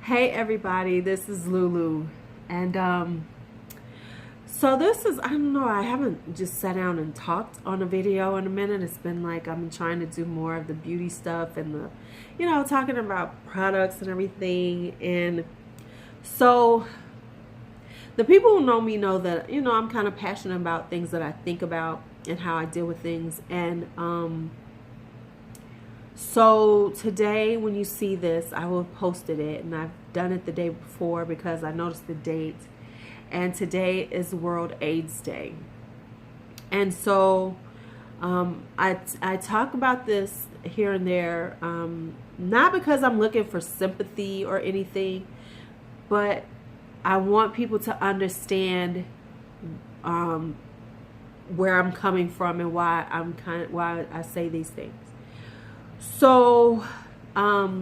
Hey everybody, this is LuuLuu. And so this is, I don't know, I haven't just sat down and talked on a video in a minute. It's been like I'm trying to do more of the beauty stuff and talking about products and everything. And so the people who know me know that, I'm kind of passionate about things that I think about and how I deal with things. And so today, when you see this, I will have posted it, and I've done it the day before because I noticed the date. And today is World AIDS Day. And so I talk about this here and there, not because I'm looking for sympathy or anything, but I want people to understand where I'm coming from and why I say these things. So, how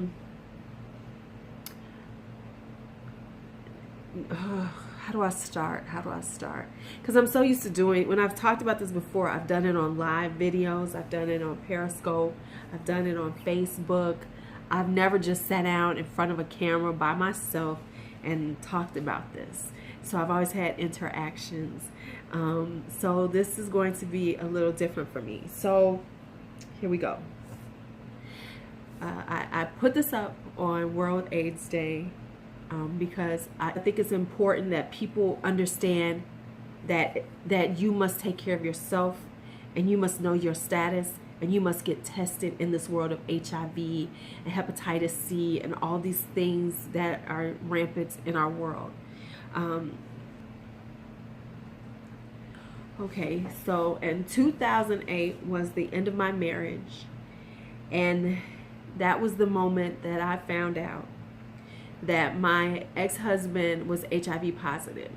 do I start? Because I'm so used to doing, when I've talked about this before, I've done it on live videos, I've done it on Periscope, I've done it on Facebook. I've never just sat down in front of a camera by myself and talked about this. So I've always had interactions. So this is going to be a little different for me. So here we go. I put this up on World AIDS Day because I think it's important that people understand that you must take care of yourself, and you must know your status, and you must get tested in this world of HIV and hepatitis C and all these things that are rampant in our world. Okay, so in 2008 was the end of my marriage, and that was the moment that I found out that my ex-husband was HIV positive.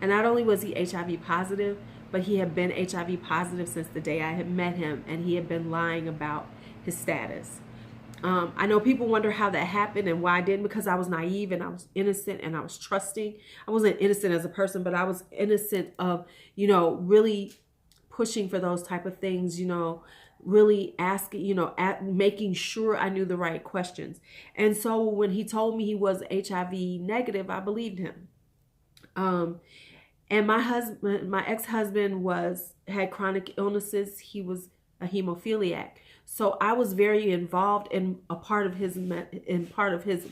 And not only was he HIV positive, but he had been HIV positive since the day I had met him, and he had been lying about his status. I know people wonder how that happened and why I didn't, because I was naive and I was innocent and I was trusting. I wasn't innocent as a person, but I was innocent of, really pushing for those type of things, really asking, making sure I knew the right questions. And so when he told me he was HIV negative, I believed him. And my ex-husband had chronic illnesses. He was a hemophiliac. So I was very involved in part of his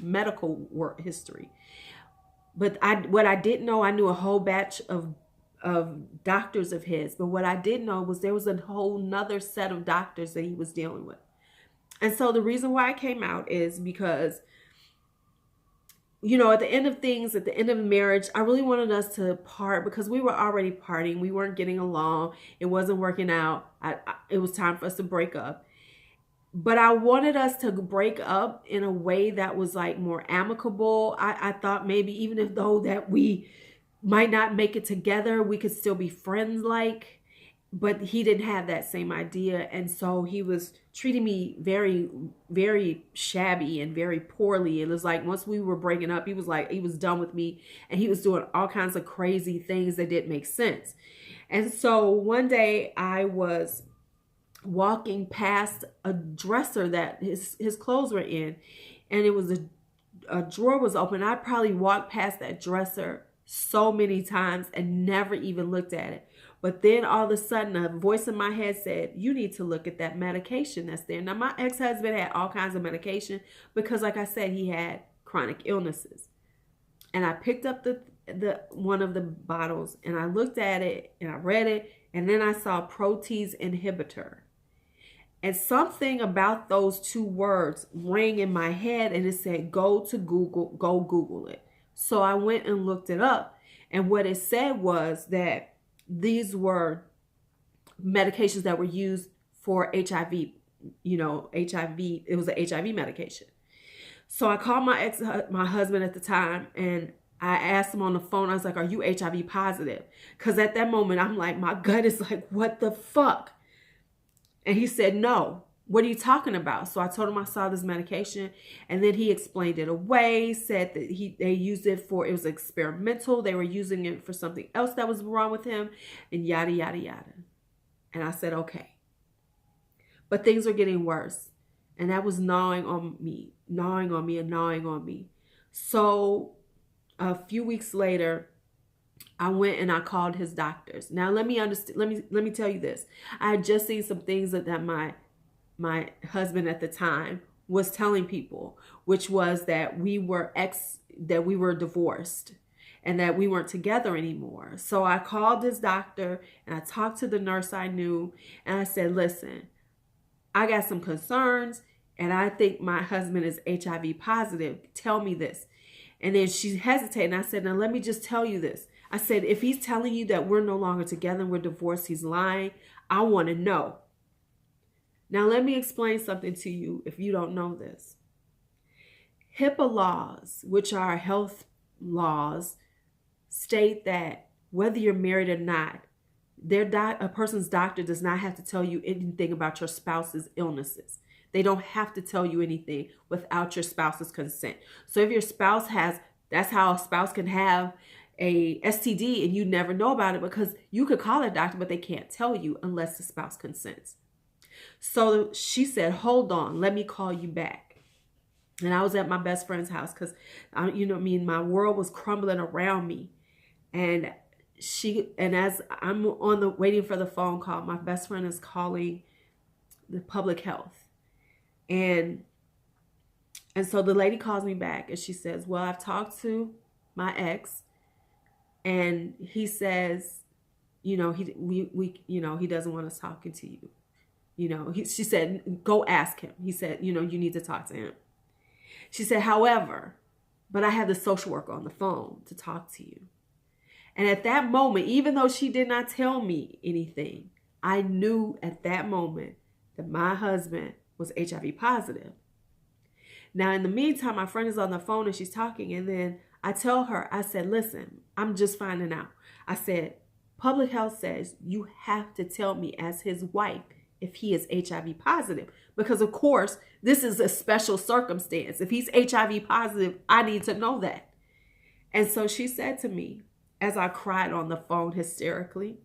medical work history. But what I didn't know, I knew a whole batch of doctors of his, but what I didn't know was there was a whole nother set of doctors that he was dealing with. And so the reason why I came out is because, at the end of things, at the end of marriage, I really wanted us to part because we were already partying. We weren't getting along. It wasn't working out. It was time for us to break up. But I wanted us to break up in a way that was like more amicable. I thought maybe even though that we might not make it together, we could still be friends but he didn't have that same idea. And so he was treating me very, very shabby and very poorly. It was like once we were breaking up, he was done with me, and he was doing all kinds of crazy things that didn't make sense. And so one day I was walking past a dresser that his clothes were in, and it was a drawer was open. I probably walked past that dresser so many times and never even looked at it. But then all of a sudden a voice in my head said, you need to look at that medication that's there. Now my ex-husband had all kinds of medication because, like I said, he had chronic illnesses. And I picked up the one of the bottles, and I looked at it and I read it, and then I saw protease inhibitor. And something about those two words rang in my head, and it said, go Google it. So I went and looked it up, and what it said was that these were medications that were used for HIV, HIV, it was an HIV medication. So I called my husband at the time, and I asked him on the phone, I was like, are you HIV positive? Because at that moment, I'm like, my gut is like, what the fuck? And he said, no. What are you talking about? So I told him I saw this medication, and then he explained it away, said that they used it for, it was experimental. They were using it for something else that was wrong with him, and yada, yada, yada. And I said, okay. But things were getting worse, and that was gnawing on me. So a few weeks later, I went and I called his doctors. Now let me understand. Let me tell you this. I had just seen some things that my husband at the time was telling people, which was that we were divorced and that we weren't together anymore. So I called his doctor and I talked to the nurse I knew, and I said, listen, I got some concerns and I think my husband is HIV positive. Tell me this. And then she hesitated, and I said, now let me just tell you this. I said, if he's telling you that we're no longer together and we're divorced, he's lying. I want to know. Now let me explain something to you if you don't know this. HIPAA laws, which are health laws, state that whether you're married or not, a person's doctor does not have to tell you anything about your spouse's illnesses. They don't have to tell you anything without your spouse's consent. So if your spouse that's how a spouse can have a STD and you never know about it, because you could call a doctor, but they can't tell you unless the spouse consents. So she said, hold on, let me call you back. And I was at my best friend's house because, my world was crumbling around me. And as I'm waiting for the phone call, my best friend is calling the public health. And so the lady calls me back and she says, well, I've talked to my ex and he says, he doesn't want us talking to you. She said, go ask him. He said, you need to talk to him. She said, however, but I have the social worker on the phone to talk to you. And at that moment, even though she did not tell me anything, I knew at that moment that my husband was HIV positive. Now, in the meantime, my friend is on the phone and she's talking. And then I tell her, I said, listen, I'm just finding out. I said, public health says you have to tell me as his wife if he is HIV positive. Because, of course, this is a special circumstance. If he's HIV positive, I need to know that. And so she said to me, as I cried on the phone hysterically,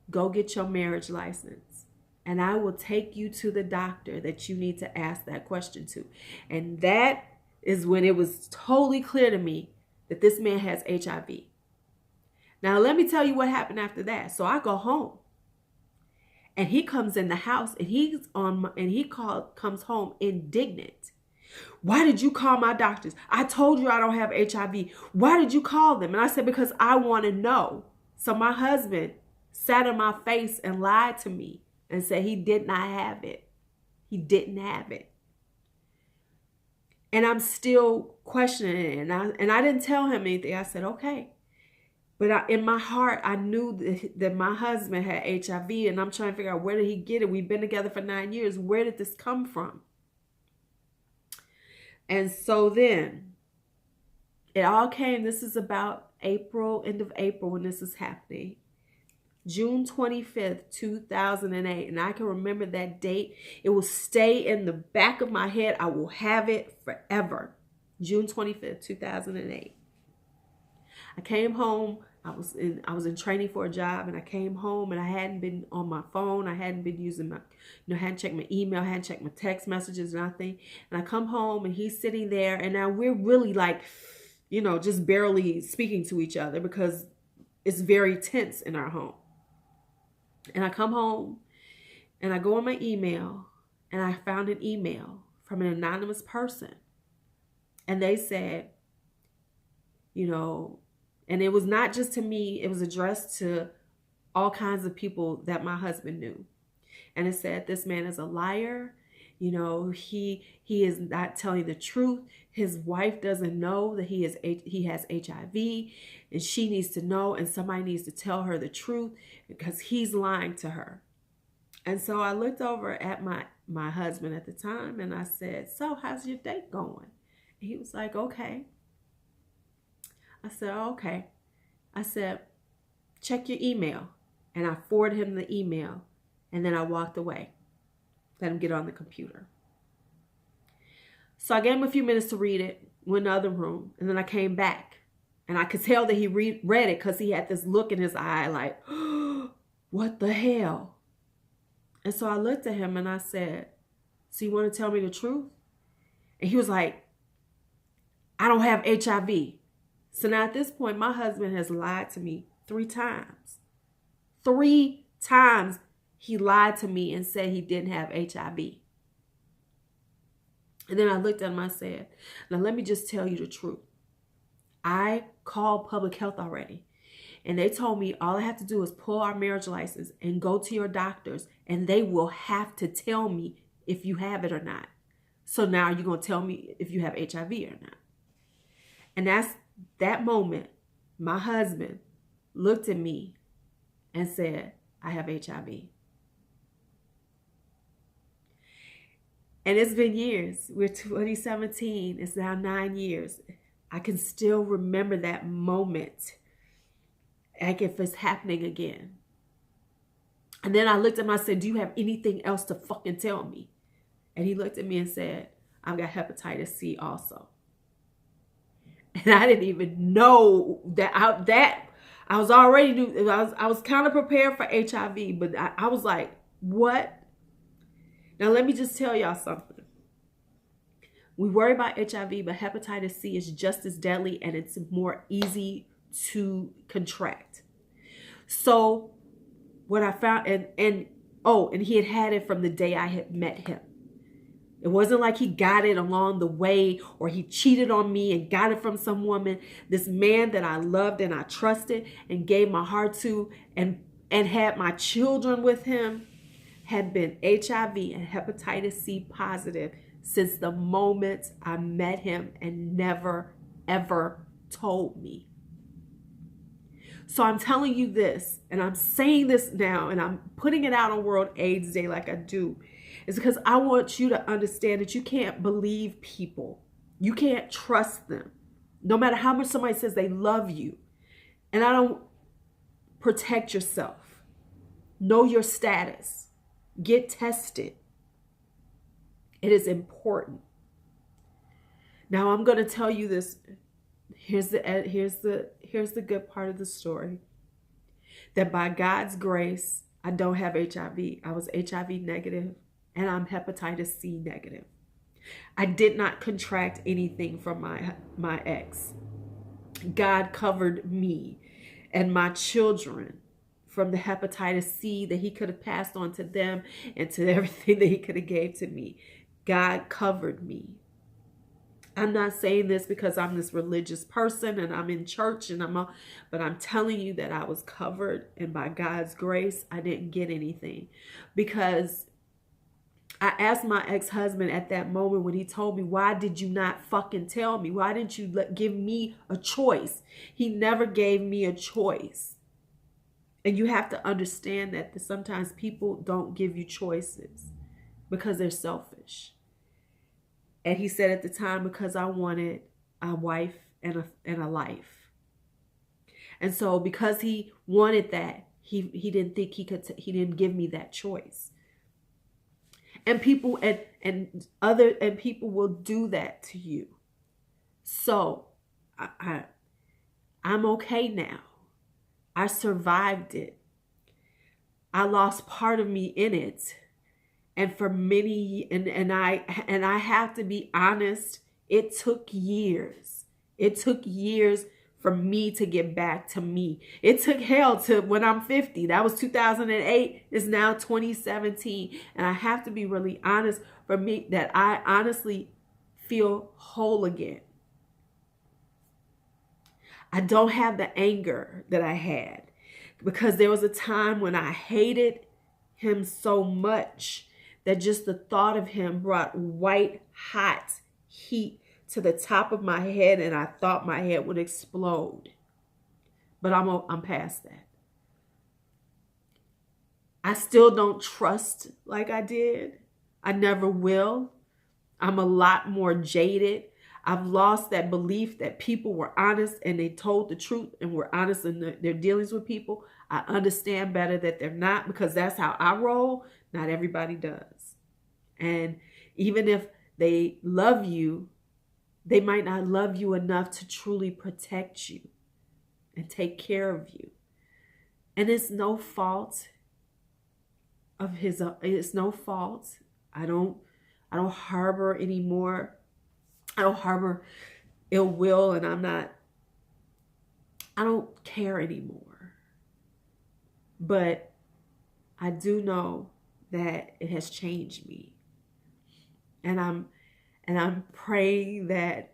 go get your marriage license. And I will take you to the doctor that you need to ask that question to. And that is when it was totally clear to me that this man has HIV. Now, let me tell you what happened after that. So I go home. And he comes in the house and comes home indignant. Why did you call my doctors? I told you I don't have HIV. Why did you call them? And I said, because I want to know. So my husband sat in my face and lied to me and said he did not have it. He didn't have it. And I'm still questioning it. And I didn't tell him anything. I said, okay. But in my heart, I knew that my husband had HIV, and I'm trying to figure out, where did he get it? We've been together for 9 years. Where did this come from? And so then it all came. This is about end of April when this is happening. June 25th, 2008. And I can remember that date. It will stay in the back of my head. I will have it forever. June 25th, 2008. I came home. I was in training for a job, and I came home and I hadn't been on my phone. I hadn't been using hadn't checked my email, hadn't checked my text messages, nothing. And I come home and he's sitting there, and now we're really like, just barely speaking to each other because it's very tense in our home. And I come home and I go on my email and I found an email from an anonymous person. And they said, and it was not just to me, it was addressed to all kinds of people that my husband knew. And it said, this man is a liar. He is not telling the truth. His wife doesn't know that he has HIV, and she needs to know, and somebody needs to tell her the truth because he's lying to her. And so I looked over at my husband at the time and I said, so how's your date going? And he was like, okay. I said, okay. I said, check your email. And I forwarded him the email. And then I walked away. Let him get on the computer. So I gave him a few minutes to read it, went in the other room. And then I came back. And I could tell that he read it because he had this look in his eye like, oh, what the hell? And so I looked at him and I said, so you want to tell me the truth? And he was like, I don't have HIV. So now at this point, my husband has lied to me 3 times. 3 times he lied to me and said he didn't have HIV. And then I looked at him and I said, now let me just tell you the truth. I called public health already. And they told me all I have to do is pull our marriage license and go to your doctors, and they will have to tell me if you have it or not. So now you're going to tell me if you have HIV or not. And that's that moment, my husband looked at me and said, I have HIV. And it's been years. We're 2017. It's now 9 years. I can still remember that moment, like if it's happening again. And then I looked at him and I said, do you have anything else to fucking tell me? And he looked at me and said, I've got hepatitis C also. And I didn't even know that I was already knew. I was kind of prepared for HIV, but I was like, what? Now let me just tell y'all something. We worry about HIV, but hepatitis C is just as deadly, and it's more easy to contract. So what I found, and he had it from the day I had met him. It wasn't like he got it along the way or he cheated on me and got it from some woman. This man that I loved and I trusted and gave my heart to and had my children with him had been HIV and hepatitis C positive since the moment I met him and never, ever told me. So I'm telling you this, and I'm saying this now, and I'm putting it out on World AIDS Day like I do, is because I want you to understand that you can't believe people. You can't trust them. No matter how much somebody says they love you. And I don't protect yourself. Know your status. Get tested. It is important. Now I'm going to tell you this. Here's the good part of the story. That by God's grace, I don't have HIV. I was HIV negative, and I'm hepatitis C negative. I did not contract anything from my ex. God covered me and my children from the hepatitis C that he could have passed on to them and to everything that he could have gave to me. God covered me. I'm not saying this because I'm this religious person and I'm in church but I'm telling you that I was covered, and by God's grace, I didn't get anything. Because I asked my ex-husband at that moment when he told me, why did you not fucking tell me? Why didn't you give me a choice? He never gave me a choice. And you have to understand that sometimes people don't give you choices because they're selfish. And he said at the time, because I wanted a wife and a life. And so because he wanted that, he didn't think he didn't give me that choice. And people and people will do that to you. So I'm okay now. I survived it. I lost part of me in it. And for many, and I have to be honest, it took years. It took years for me to get back to me. It took hell to when I'm 50. That was 2008. It's now 2017. And I have to be really honest for me that I honestly feel whole again. I don't have the anger that I had because there was a time when I hated him so much that just the thought of him brought white hot heat to the top of my head, and I thought my head would explode. But I'm past that. I still don't trust like I did. I never will. I'm a lot more jaded. I've lost that belief that people were honest and they told the truth and were honest in their dealings with people. I understand better that they're not, because that's how I roll. Not everybody does. And even if they love you, they might not love you enough to truly protect you and take care of you. And it's no fault of his. It's no fault. I don't harbor anymore. I don't harbor ill will, and I don't care anymore. But I do know that it has changed me. And I'm praying that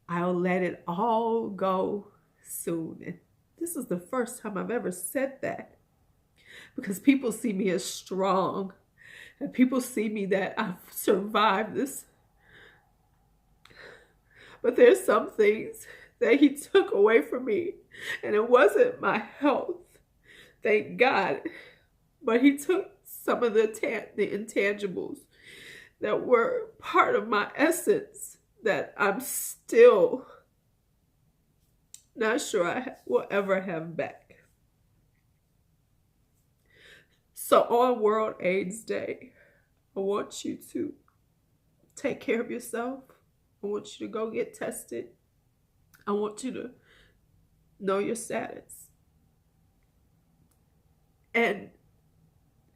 I'll let it all go soon. And this is the first time I've ever said that, because people see me as strong, and people see me that I've survived this. But there's some things that he took away from me, and it wasn't my health, thank God, but he took some of the intangibles that were part of my essence that I'm still not sure I will ever have back. So on World AIDS Day, I want you to take care of yourself. I want you to go get tested. I want you to know your status. And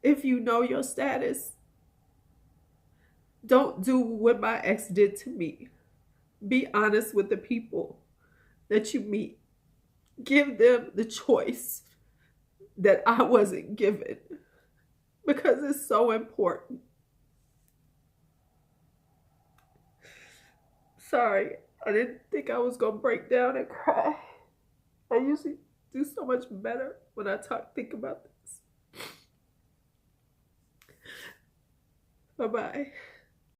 if you know your status, don't do what my ex did to me. Be honest with the people that you meet. Give them the choice that I wasn't given, because it's so important. Sorry, I didn't think I was going to break down and cry. I usually do so much better when I think about this. Bye-bye.